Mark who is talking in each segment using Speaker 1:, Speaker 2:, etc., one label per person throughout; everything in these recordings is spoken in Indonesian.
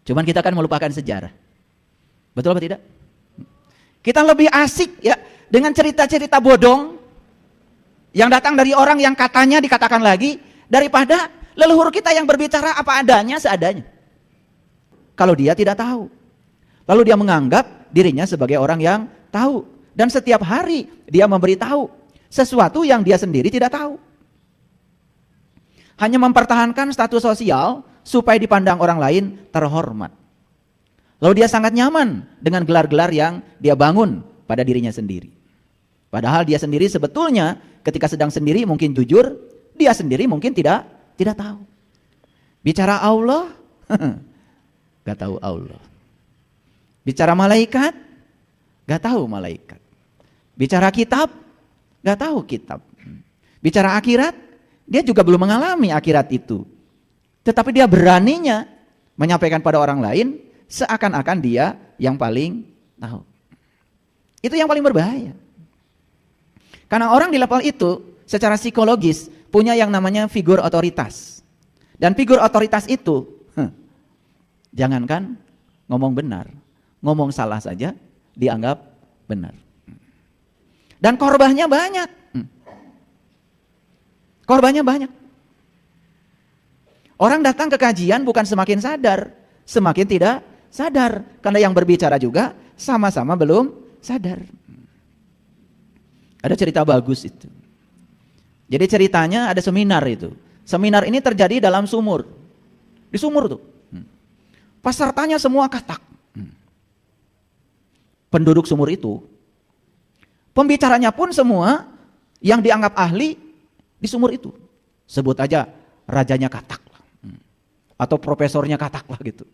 Speaker 1: Cuman kita kan melupakan sejarah. Betul apa tidak? Kita lebih asik ya dengan cerita-cerita bodong yang datang dari orang yang katanya dikatakan lagi, daripada leluhur kita yang berbicara apa adanya, seadanya. Kalau dia tidak tahu. Lalu dia menganggap dirinya sebagai orang yang tahu. Dan setiap hari dia memberitahu sesuatu yang dia sendiri tidak tahu. Hanya mempertahankan status sosial supaya dipandang orang lain terhormat. Lalu dia sangat nyaman dengan gelar-gelar yang dia bangun pada dirinya sendiri. Padahal dia sendiri sebetulnya ketika sedang sendiri mungkin jujur, dia sendiri mungkin tidak tahu. Bicara Allah, gak tahu Allah. Bicara malaikat, gak tahu malaikat. Bicara kitab, gak tahu kitab. Bicara akhirat, dia juga belum mengalami akhirat itu. Tetapi dia beraninya menyampaikan pada orang lain seakan-akan dia yang paling tahu. Itu yang paling berbahaya. Karena orang di level itu secara psikologis punya yang namanya figur otoritas. Dan figur otoritas itu, jangankan ngomong benar, ngomong salah saja dianggap benar. Dan korbannya banyak. Korbannya banyak. Orang datang ke kajian bukan semakin sadar, semakin tidak sadar. Karena yang berbicara juga sama-sama belum sadar. Ada cerita bagus itu. Jadi ceritanya ada seminar itu. Seminar ini terjadi dalam sumur. Di sumur tuh. Pesertanya semua katak. Penduduk sumur itu. Pembicaranya pun semua yang dianggap ahli di sumur itu. Sebut aja rajanya katak. Atau profesornya katak lah gitu.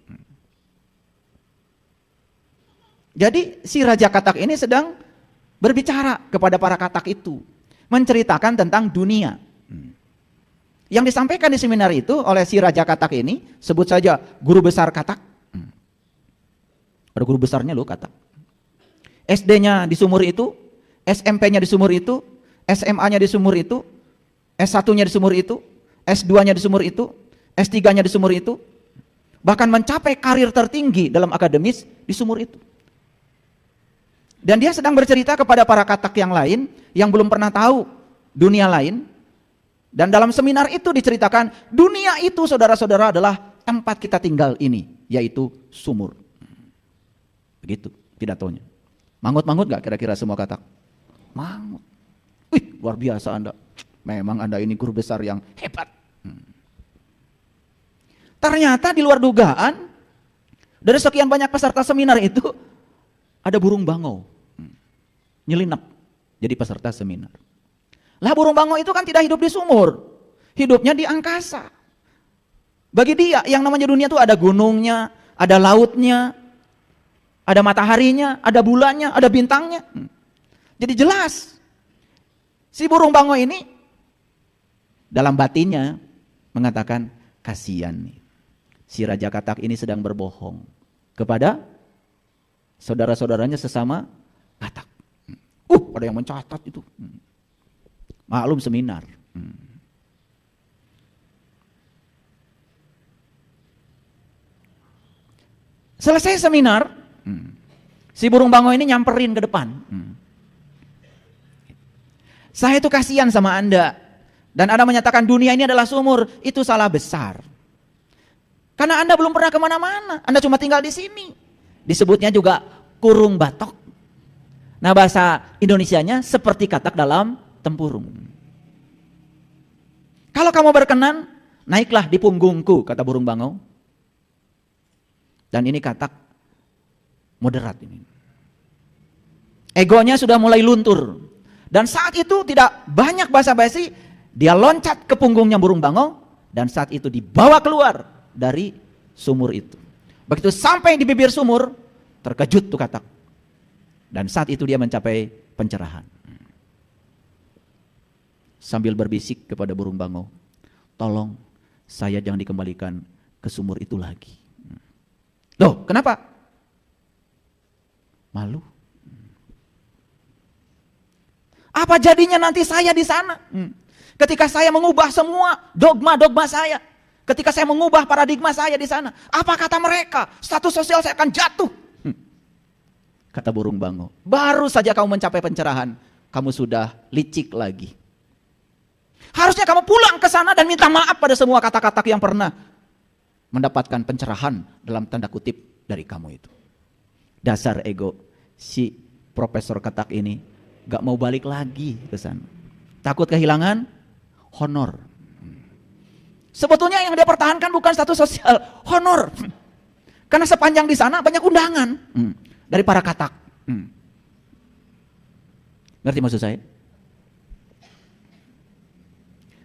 Speaker 1: Jadi si Raja Katak ini sedang berbicara kepada para katak itu. Menceritakan tentang dunia. Yang disampaikan di seminar itu oleh si Raja Katak ini, sebut saja guru besar Katak. Ada guru besarnya loh Katak. SD-nya di sumur itu, SMP-nya di sumur itu, SMA-nya di sumur itu, S1-nya di sumur itu, S2-nya di sumur itu, S3-nya di sumur itu, bahkan mencapai karir tertinggi dalam akademis di sumur itu. Dan dia sedang bercerita kepada para katak yang lain yang belum pernah tahu dunia lain. Dan dalam seminar itu diceritakan dunia itu saudara-saudara adalah tempat kita tinggal ini, yaitu sumur. Begitu pidatonya. Mangut-mangut gak kira-kira semua katak? Mangut. Wih, luar biasa Anda. Memang Anda ini guru besar yang hebat. Ternyata di luar dugaan, dari sekian banyak peserta seminar itu, ada burung bangau. Nyelinap jadi peserta seminar. Lah burung bangau itu kan tidak hidup di sumur. Hidupnya di angkasa. Bagi dia yang namanya dunia itu ada gunungnya, ada lautnya, ada mataharinya, ada bulannya, ada bintangnya. Jadi jelas. Si burung bangau ini dalam batinnya mengatakan kasihan nih. Si Raja Katak ini sedang berbohong kepada saudara-saudaranya sesama katak. Ada yang mencatat itu. Maklum seminar. Selesai seminar, si burung bangau ini nyamperin ke depan. Saya itu kasihan sama Anda. Dan Anda menyatakan dunia ini adalah sumur. Itu salah besar. Karena Anda belum pernah kemana-mana. Anda cuma tinggal di sini. Disebutnya juga kurung batok. Nah bahasa Indonesianya seperti katak dalam tempurung. Kalau kamu berkenan, naiklah di punggungku, kata burung bangau. Dan ini katak moderat ini. Egonya sudah mulai luntur. Dan saat itu tidak banyak basa-basi, dia loncat ke punggungnya burung bangau. Dan saat itu dibawa keluar dari sumur itu. Begitu sampai di bibir sumur, terkejut tuh katak. Dan saat itu dia mencapai pencerahan. Sambil berbisik kepada burung bangau, tolong saya jangan dikembalikan ke sumur itu lagi. Loh, kenapa? Malu. Apa jadinya nanti saya di sana? Ketika saya mengubah semua dogma-dogma saya. Ketika saya mengubah paradigma saya di sana, apa kata mereka? Status sosial saya akan jatuh. Kata burung bango, baru saja kamu mencapai pencerahan, kamu sudah licik lagi. Harusnya kamu pulang ke sana dan minta maaf pada semua kata-kata yang pernah mendapatkan pencerahan dalam tanda kutip dari kamu itu. Dasar ego, si Profesor Katak ini gak mau balik lagi ke sana. Takut kehilangan honor. Sebetulnya yang dia pertahankan bukan status sosial, honor. Karena sepanjang di sana banyak undangan dari para katak. Ngerti maksud saya?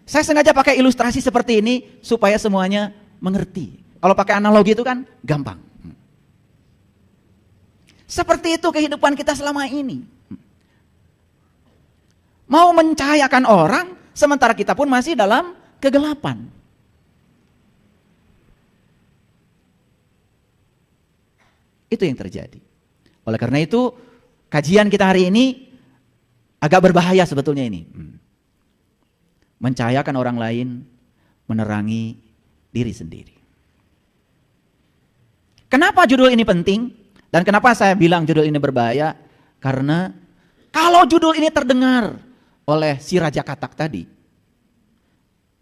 Speaker 1: Saya sengaja pakai ilustrasi seperti ini supaya semuanya mengerti. Kalau pakai analogi itu kan gampang. Seperti itu kehidupan kita selama ini. Mau mencahayakan orang, sementara kita pun masih dalam kegelapan. Itu yang terjadi. Oleh karena itu, kajian kita hari ini agak berbahaya sebetulnya ini. Mencahayakan orang lain, menerangi diri sendiri. Kenapa judul ini penting? Dan kenapa saya bilang judul ini berbahaya? Karena kalau judul ini terdengar oleh si Raja Katak tadi,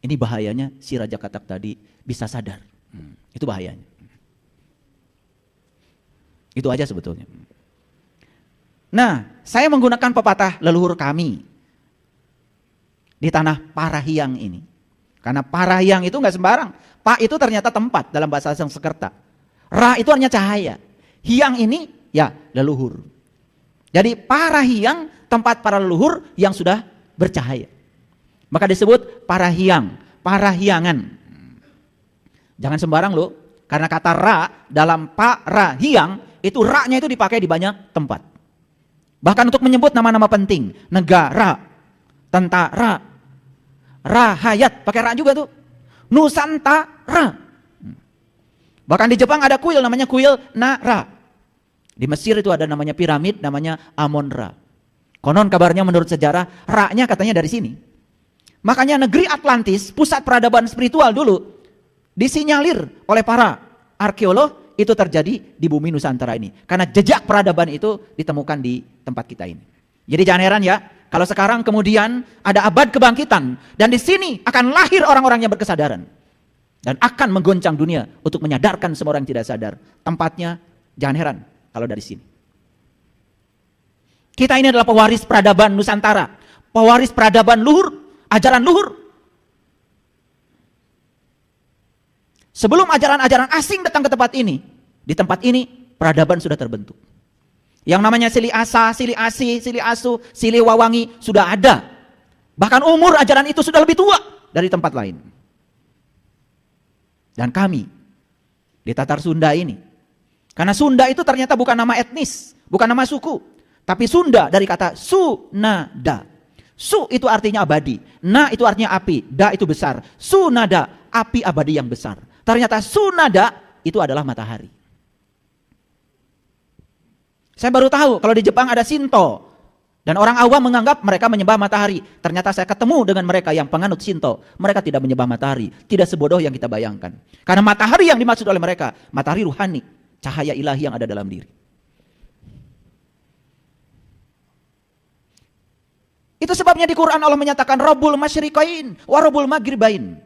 Speaker 1: ini bahayanya si Raja Katak tadi bisa sadar. Itu bahayanya. Itu aja sebetulnya. Nah, saya menggunakan pepatah leluhur kami di tanah Parahiang ini. Karena Parahiang itu nggak sembarang. Pa itu ternyata tempat dalam bahasa Sanskerta. Ra itu artinya cahaya. Hiang ini ya leluhur. Jadi Parahiang tempat para leluhur yang sudah bercahaya. Maka disebut Parahiang, Parahiangan. Jangan sembarang loh. Karena kata ra dalam Parahiang itu ra-nya itu dipakai di banyak tempat. Bahkan untuk menyebut nama-nama penting, negara, tentara, rahayat, pakai ra juga tuh. Nusantara. Bahkan di Jepang ada kuil namanya kuil Nara. Di Mesir itu ada namanya piramid namanya Amon-Ra. Konon kabarnya menurut sejarah ra-nya katanya dari sini. Makanya negeri Atlantis, pusat peradaban spiritual dulu, disinyalir oleh para arkeolog itu terjadi di bumi Nusantara ini. Karena jejak peradaban itu ditemukan di tempat kita ini. Jadi jangan heran ya, kalau sekarang kemudian ada abad kebangkitan dan di sini akan lahir orang-orang yang berkesadaran dan akan menggoncang dunia untuk menyadarkan semua orang yang tidak sadar. Tempatnya jangan heran kalau dari sini. Kita ini adalah pewaris peradaban Nusantara, pewaris peradaban luhur, ajaran luhur. Sebelum ajaran-ajaran asing datang ke tempat ini, di tempat ini peradaban sudah terbentuk. Yang namanya Sili Asa, Sili Asi, Sili Asu, Sili Wawangi sudah ada. Bahkan umur ajaran itu sudah lebih tua dari tempat lain. Dan kami di Tatar Sunda ini, karena Sunda itu ternyata bukan nama etnis, bukan nama suku, tapi Sunda dari kata Sunada. Su itu artinya abadi, na itu artinya api, da itu besar. Sunada, api abadi yang besar. Ternyata Sunada itu adalah matahari. Saya baru tahu kalau di Jepang ada Shinto. Dan orang awam menganggap mereka menyembah matahari. Ternyata saya ketemu dengan mereka yang penganut Shinto. Mereka tidak menyembah matahari. Tidak sebodoh yang kita bayangkan. Karena matahari yang dimaksud oleh mereka, matahari ruhani. Cahaya ilahi yang ada dalam diri. Itu sebabnya di Quran Allah menyatakan Rabbul Masyriqain wa Rabbul Maghribain.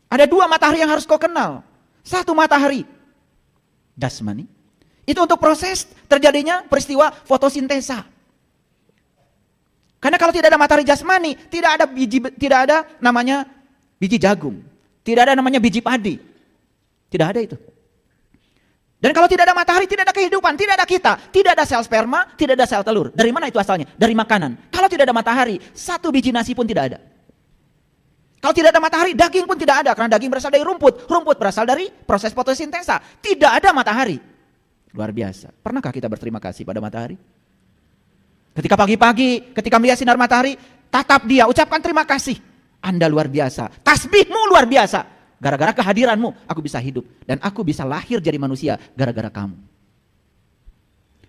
Speaker 1: Ada dua matahari yang harus kau kenal. Satu matahari jasmani. Itu untuk proses terjadinya peristiwa fotosintesa. Karena kalau tidak ada matahari jasmani, tidak ada namanya biji jagung, tidak ada namanya biji padi. Tidak ada itu. Dan kalau tidak ada matahari, tidak ada kehidupan, tidak ada kita, tidak ada sel sperma, tidak ada sel telur. Dari mana itu asalnya? Dari makanan. Kalau tidak ada matahari, satu biji nasi pun tidak ada. Kalau tidak ada matahari, daging pun tidak ada. Karena daging berasal dari rumput. Rumput berasal dari proses fotosintesa. Tidak ada matahari. Luar biasa. Pernahkah kita berterima kasih pada matahari? Ketika pagi-pagi, ketika melihat sinar matahari, tatap dia, ucapkan terima kasih. Anda luar biasa. Tasbihmu luar biasa. Gara-gara kehadiranmu, aku bisa hidup. Dan aku bisa lahir jadi manusia gara-gara kamu.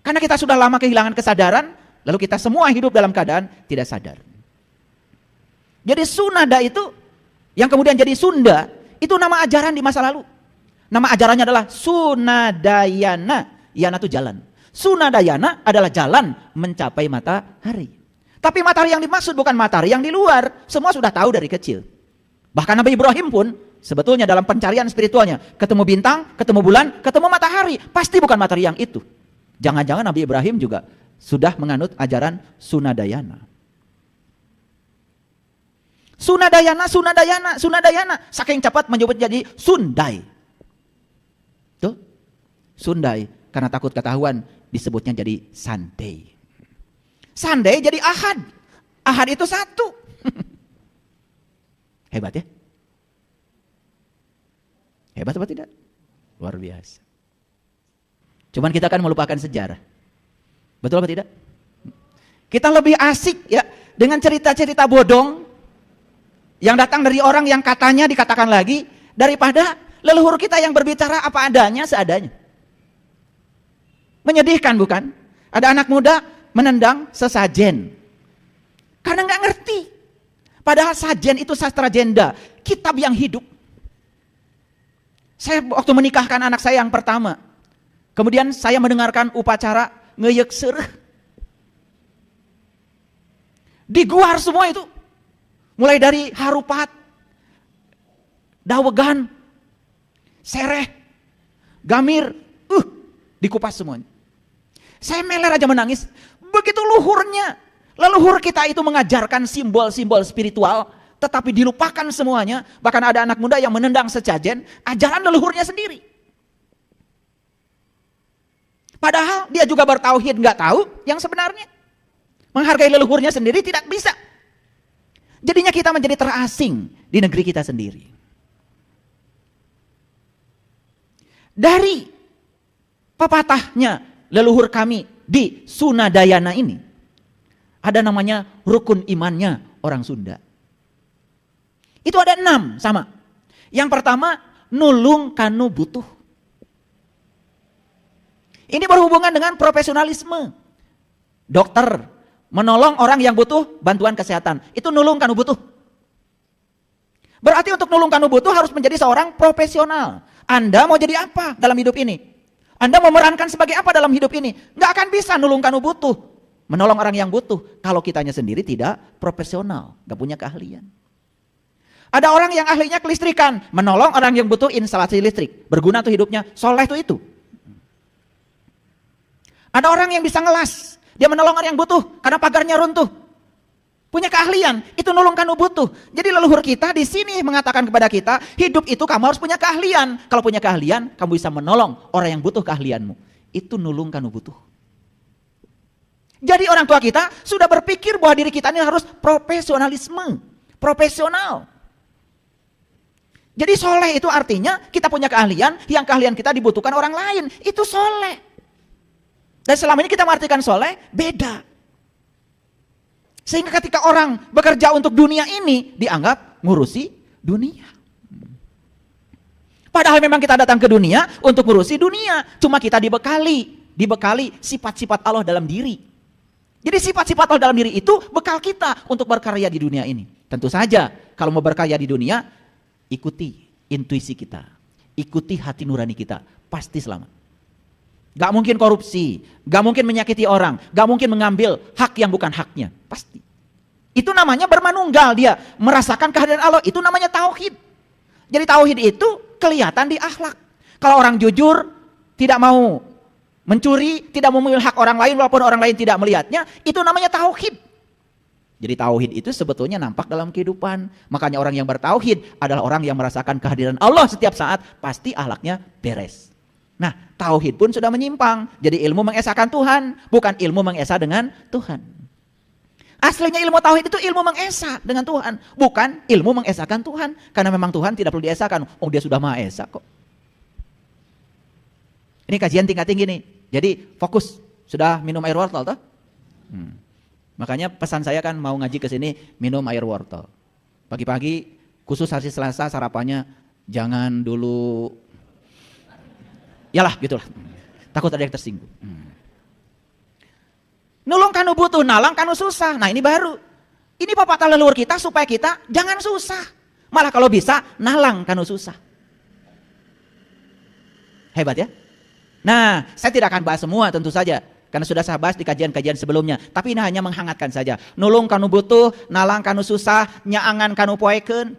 Speaker 1: Karena kita sudah lama kehilangan kesadaran, lalu kita semua hidup dalam keadaan tidak sadar. Jadi Sunada itu, yang kemudian jadi Sunda, Itu nama ajaran di masa lalu. Nama ajarannya adalah Sunadayana. Yana itu jalan. Sunadayana adalah jalan mencapai matahari. Tapi matahari yang dimaksud bukan matahari yang di luar. Semua sudah tahu dari kecil. Bahkan Nabi Ibrahim pun sebetulnya dalam pencarian spiritualnya, ketemu bintang, ketemu bulan, ketemu matahari. Pasti bukan matahari yang itu. Jangan-jangan Nabi Ibrahim juga sudah menganut ajaran Sunadayana. Sunadayana. Saking cepat menyebut jadi Sundai. Tuh, Sundai. Karena takut ketahuan disebutnya jadi Sunday. Sunday jadi Ahad. Ahad itu satu. Hebat ya? Hebat apa tidak? Luar biasa. Cuman kita kan melupakan sejarah. Betul apa tidak? Kita lebih asik ya dengan cerita-cerita bodong yang datang dari orang yang katanya dikatakan lagi, daripada leluhur kita yang berbicara apa adanya, seadanya. Menyedihkan bukan? Ada anak muda menendang sesajen. Karena nggak ngerti. Padahal sajen itu sastra jenda, kitab yang hidup. Saya waktu menikahkan anak saya yang pertama, kemudian saya mendengarkan upacara ngeyek sereh. Diguar semua itu. Mulai dari harupat, dawegan, sereh, gamir, dikupas semuanya. Saya meler aja menangis. Begitu luhurnya. Leluhur kita itu mengajarkan simbol-simbol spiritual, tetapi dilupakan semuanya. Bahkan ada anak muda yang menendang sesajen, ajaran leluhurnya sendiri. Padahal dia juga bertauhid, nggak tahu yang sebenarnya. Menghargai leluhurnya sendiri tidak bisa. Jadinya kita menjadi terasing di negeri kita sendiri. Dari pepatahnya leluhur kami di Sunadayana ini, ada namanya rukun imannya orang Sunda. Itu ada 6 sama. Yang pertama, nulung kanu butuh. Ini berhubungan dengan profesionalisme. Dokter menolong orang yang butuh bantuan kesehatan. Itu nulung kanu butuh. Berarti untuk nulung kanu butuh harus menjadi seorang profesional. Anda mau jadi apa dalam hidup ini? Anda memerankan sebagai apa dalam hidup ini? Nggak akan bisa nulung kanu butuh. Menolong orang yang butuh. Kalau kitanya sendiri tidak profesional. Nggak punya keahlian. Ada orang yang ahlinya kelistrikan. Menolong orang yang butuh instalasi listrik. Berguna tuh hidupnya. Soleh tuh itu. Ada orang yang bisa ngelas. Dia menolong orang yang butuh karena pagarnya runtuh. Punya keahlian, itu nulung kanu butuh. Jadi leluhur kita di sini mengatakan kepada kita, hidup itu kamu harus punya keahlian. Kalau punya keahlian, kamu bisa menolong orang yang butuh keahlianmu. Itu nulung kanu butuh. Jadi orang tua kita sudah berpikir bahwa diri kita ini harus profesionalisme. Profesional. Jadi soleh itu artinya kita punya keahlian, yang keahlian kita dibutuhkan orang lain. Itu soleh. Dan selama ini kita mengartikan soleh, beda. Sehingga ketika orang bekerja untuk dunia ini, dianggap ngurusi dunia. Padahal memang kita datang ke dunia untuk ngurusi dunia. Cuma kita dibekali sifat-sifat Allah dalam diri. Jadi sifat-sifat Allah dalam diri itu bekal kita untuk berkarya di dunia ini. Tentu saja, kalau mau berkarya di dunia, ikuti intuisi kita. Ikuti hati nurani kita. Pasti selamat. Gak mungkin korupsi, gak mungkin menyakiti orang, gak mungkin mengambil hak yang bukan haknya. Pasti. Itu namanya bermanunggal, dia merasakan kehadiran Allah. Itu namanya tauhid. Jadi tauhid itu kelihatan di akhlak. Kalau orang jujur, tidak mau mencuri, tidak mau mengambil hak orang lain walaupun orang lain tidak melihatnya, itu namanya tauhid. Jadi tauhid itu sebetulnya nampak dalam kehidupan. Makanya orang yang bertauhid adalah orang yang merasakan kehadiran Allah setiap saat, pasti akhlaknya beres. Nah, tauhid pun sudah menyimpang. Jadi ilmu mengesahkan Tuhan, bukan ilmu mengesah dengan Tuhan. Aslinya ilmu tauhid itu ilmu mengesah dengan Tuhan, bukan ilmu mengesahkan Tuhan. Karena memang Tuhan tidak perlu diesahkan. Oh, dia sudah Maha Esa kok. Ini kajian tingkat tinggi nih. Jadi fokus. Sudah minum air wortel toh? Makanya pesan saya kan mau ngaji ke sini minum air wortel. Pagi-pagi khusus hari Selasa sarapannya jangan dulu. Yalah gitulah. Takut ada yang tersinggung. Nulung kanu butuh, nalang kanu susah. Nah ini baru. Ini pepatah leluhur kita supaya kita jangan susah. Malah kalau bisa, nalang kanu susah. Hebat ya? Nah, saya tidak akan bahas semua tentu saja. Karena sudah saya bahas di kajian-kajian sebelumnya. Tapi ini hanya menghangatkan saja. Nulung kanu butuh, nalang kanu susah, nyaangan kanu poeken,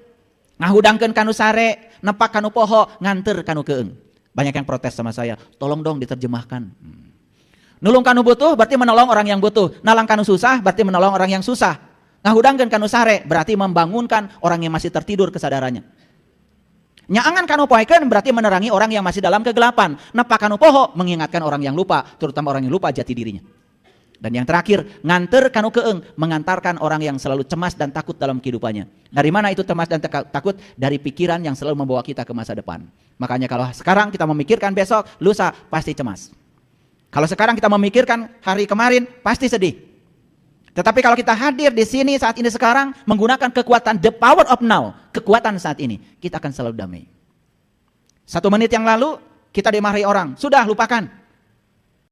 Speaker 1: ngahudangkeun kanu sare, nepak kanu poho, nganter kanu keeng. Banyak yang protes sama saya, tolong dong diterjemahkan. Nulung kanu butuh berarti menolong orang yang butuh. Nalang kanu susah berarti menolong orang yang susah. Ngahudangkeun kanu sare berarti membangunkan orang yang masih tertidur kesadarannya. Nyaangan kanu poeken berarti menerangi orang yang masih dalam kegelapan. Nepak kanu poho mengingatkan orang yang lupa, terutama orang yang lupa jati dirinya. Dan yang terakhir, nganter kanu keeng, mengantarkan orang yang selalu cemas dan takut dalam kehidupannya. Dari mana itu cemas dan takut? Dari pikiran yang selalu membawa kita ke masa depan. Makanya kalau sekarang kita memikirkan besok, lusa pasti cemas. Kalau sekarang kita memikirkan hari kemarin, pasti sedih. Tetapi kalau kita hadir di sini saat ini sekarang, menggunakan kekuatan the power of now, kekuatan saat ini, kita akan selalu damai. 1 menit yang lalu, kita dimarahi orang, sudah lupakan.